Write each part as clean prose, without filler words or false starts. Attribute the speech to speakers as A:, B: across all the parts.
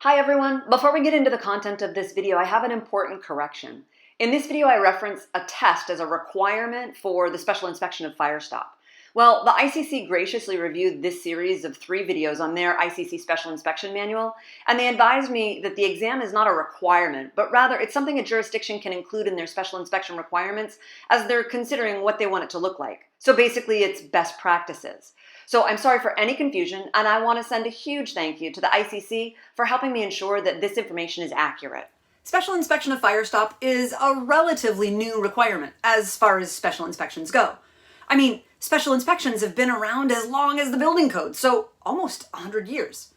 A: Hi everyone! Before we get into the content of this video, I have an important correction. In this video, I reference a test as a requirement for the special inspection of Firestop. Well, the ICC graciously reviewed this series of 3 videos on their ICC Special Inspection Manual, and they advised me that the exam is not a requirement, but rather it's something a jurisdiction can include in their special inspection requirements as they're considering what they want it to look like. So basically, it's best practices. So I'm sorry for any confusion, and I want to send a huge thank you to the ICC for helping me ensure that this information is accurate. Special inspection of Firestop is a relatively new requirement as far as special inspections go. I mean, special inspections have been around as long as the building code, so almost 100 years.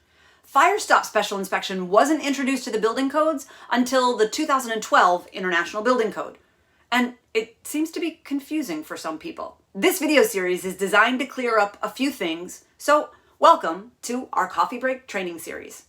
A: Firestop Special Inspection wasn't introduced to the building codes until the 2012 International Building Code. And it seems to be confusing for some people. This video series is designed to clear up a few things, so welcome to our coffee break training series.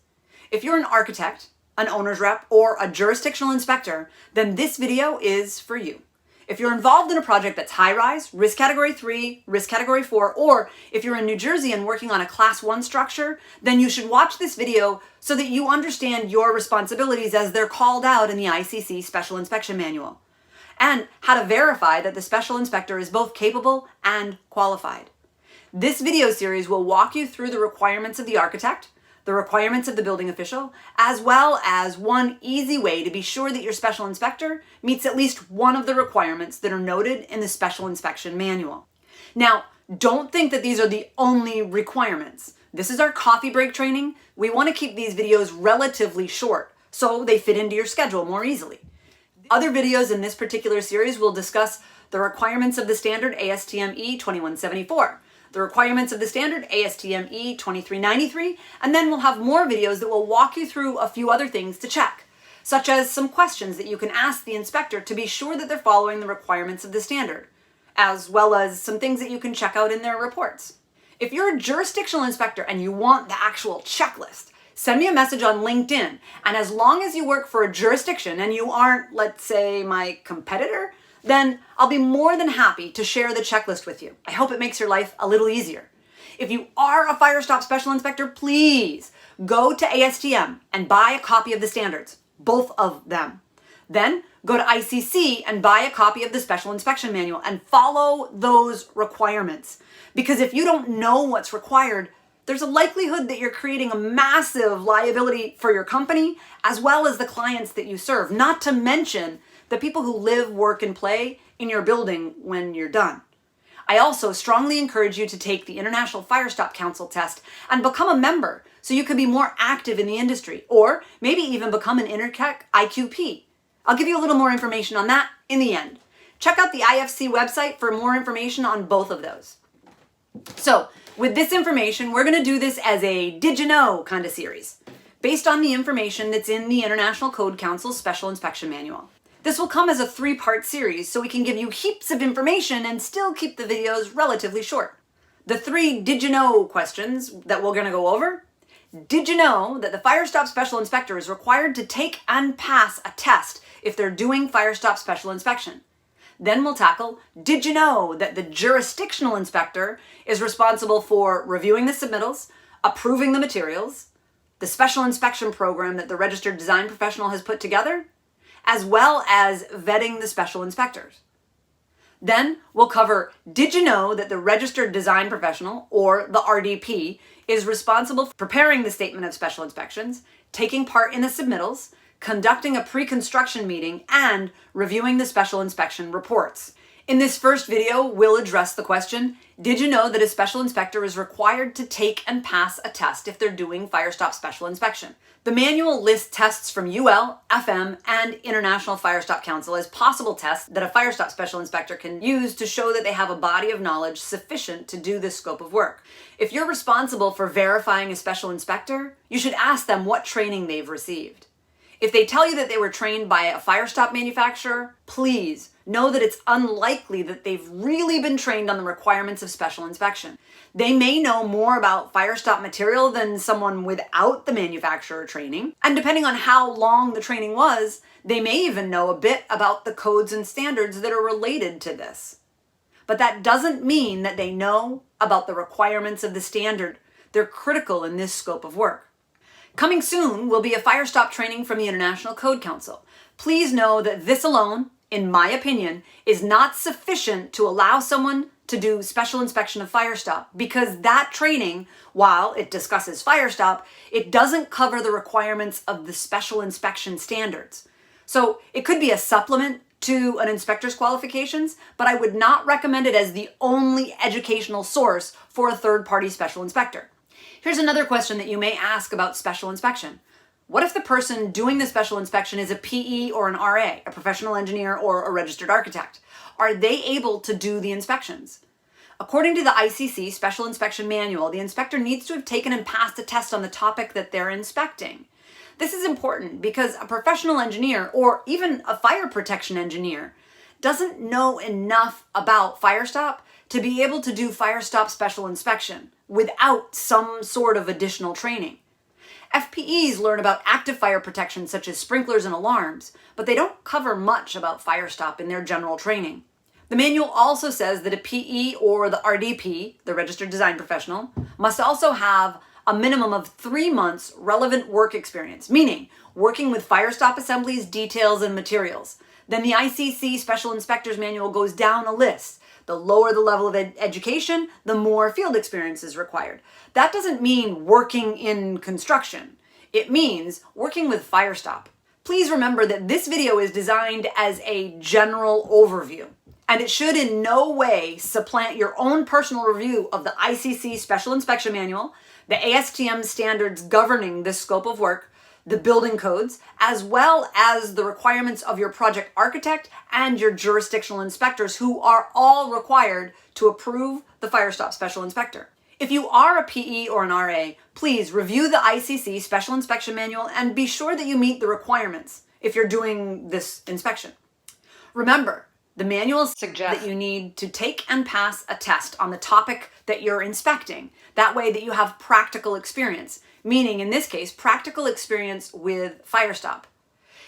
A: If you're an architect, an owner's rep, or a jurisdictional inspector, then this video is for you. If you're involved in a project that's high-rise, risk category 3, risk category 4, or if you're in New Jersey and working on a class 1 structure, then you should watch this video so that you understand your responsibilities as they're called out in the ICC Special Inspection Manual, and how to verify that the special inspector is both capable and qualified. This video series will walk you through the requirements of the architect, the requirements of the building official, as well as one easy way to be sure that your special inspector meets at least one of the requirements that are noted in the Special Inspection Manual. Now, don't think that these are the only requirements. This is our coffee break training. We want to keep these videos relatively short so they fit into your schedule more easily. Other videos in this particular series will discuss the requirements of the standard ASTM E2174, the requirements of the standard ASTM E2393, and then we'll have more videos that will walk you through a few other things to check, such as some questions that you can ask the inspector to be sure that they're following the requirements of the standard, as well as some things that you can check out in their reports. If you're a jurisdictional inspector and you want the actual checklist, send me a message on LinkedIn, and as long as you work for a jurisdiction and you aren't, let's say, my competitor, then I'll be more than happy to share the checklist with you. I hope it makes your life a little easier. If you are a Firestop Special Inspector, please go to ASTM and buy a copy of the standards, both of them. Then go to ICC and buy a copy of the Special Inspection Manual and follow those requirements. Because if you don't know what's required, there's a likelihood that you're creating a massive liability for your company as well as the clients that you serve, not to mention the people who live, work, and play in your building when you're done. I also strongly encourage you to take the International Firestop Council test and become a member so you can be more active in the industry, or maybe even become an Intertech IQP. I'll give you a little more information on that in the end. Check out the IFC website for more information on both of those. So, with this information, we're going to do this as a Did You Know kind of series, based on the information that's in the International Code Council's Special Inspection Manual. This will come as a 3-part series so we can give you heaps of information and still keep the videos relatively short. The 3 Did You Know questions that we're going to go over. Did you know that the Firestop Special Inspector is required to take and pass a test if they're doing Firestop Special Inspection? Then we'll tackle, did you know that the jurisdictional inspector is responsible for reviewing the submittals, approving the materials, the special inspection program that the registered design professional has put together, as well as vetting the special inspectors? Then we'll cover, did you know that the registered design professional, or the RDP, is responsible for preparing the statement of special inspections, taking part in the submittals, conducting a pre-construction meeting, and reviewing the special inspection reports. In this first video, we'll address the question, did you know that a special inspector is required to take and pass a test if they're doing Firestop Special Inspection? The manual lists tests from UL, FM, and International Firestop Council as possible tests that a Firestop Special Inspector can use to show that they have a body of knowledge sufficient to do this scope of work. If you're responsible for verifying a special inspector, you should ask them what training they've received. If they tell you that they were trained by a Firestop manufacturer, please know that it's unlikely that they've really been trained on the requirements of special inspection. They may know more about Firestop material than someone without the manufacturer training, and depending on how long the training was, they may even know a bit about the codes and standards that are related to this. But that doesn't mean that they know about the requirements of the standard. They're critical in this scope of work. Coming soon will be a Firestop training from the International Code Council. Please know that this alone, in my opinion, is not sufficient to allow someone to do special inspection of Firestop, because that training, while it discusses Firestop, it doesn't cover the requirements of the special inspection standards. So it could be a supplement to an inspector's qualifications, but I would not recommend it as the only educational source for a third-party special inspector. Here's another question that you may ask about special inspection. What if the person doing the special inspection is a PE or an RA, a professional engineer or a registered architect? Are they able to do the inspections? According to the ICC Special Inspection Manual, the inspector needs to have taken and passed a test on the topic that they're inspecting. This is important because a professional engineer, or even a fire protection engineer, doesn't know enough about Firestop to be able to do Firestop special inspection without some sort of additional training. FPEs learn about active fire protection such as sprinklers and alarms, but they don't cover much about Firestop in their general training. The manual also says that a PE or the RDP, the registered design professional, must also have a minimum of 3 months relevant work experience, meaning working with Firestop assemblies, details, and materials. Then the ICC Special Inspectors Manual goes down a list. The lower the level of education, the more field experience is required. That doesn't mean working in construction. It means working with Firestop. Please remember that this video is designed as a general overview, and it should in no way supplant your own personal review of the ICC Special Inspection Manual, the ASTM standards governing this scope of work, the building codes, as well as the requirements of your project architect and your jurisdictional inspectors, who are all required to approve the Firestop Special Inspector. If you are a PE or an RA, please review the ICC Special Inspection Manual and be sure that you meet the requirements if you're doing this inspection. Remember, the manual suggests that you need to take and pass a test on the topic that you're inspecting. That way that you have practical experience, meaning in this case, practical experience with Firestop.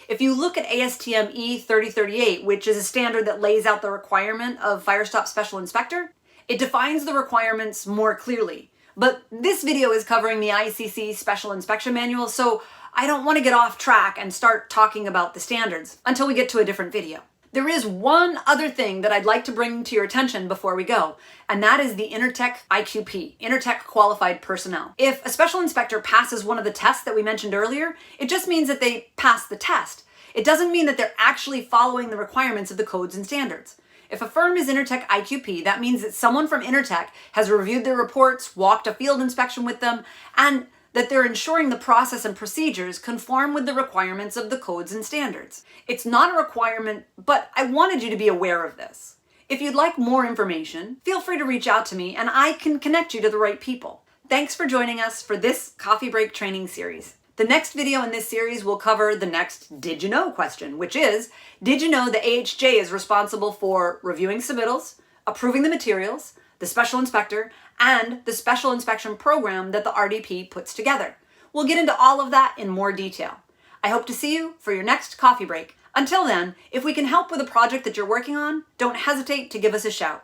A: If you look at ASTM E3038, which is a standard that lays out the requirement of Firestop Special Inspector, it defines the requirements more clearly. But this video is covering the ICC Special Inspection Manual, so I don't want to get off track and start talking about the standards until we get to a different video. There is one other thing that I'd like to bring to your attention before we go, and that is the Intertech IQP, Intertech Qualified Personnel. If a special inspector passes one of the tests that we mentioned earlier, it just means that they passed the test. It doesn't mean that they're actually following the requirements of the codes and standards. If a firm is Intertech IQP, that means that someone from Intertech has reviewed their reports, walked a field inspection with them, and that they're ensuring the process and procedures conform with the requirements of the codes and standards. It's not a requirement, but I wanted you to be aware of this. If you'd like more information, feel free to reach out to me and I can connect you to the right people. Thanks for joining us for this coffee break training series. The next video in this series will cover the next Did You Know question, which is, did you know the AHJ is responsible for reviewing submittals, approving the materials, the special inspector, and the special inspection program that the RDP puts together? We'll get into all of that in more detail. I hope to see you for your next coffee break. Until then, if we can help with a project that you're working on, don't hesitate to give us a shout.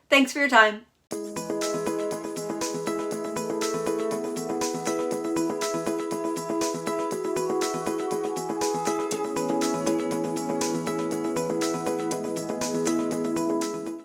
A: Thanks for your time.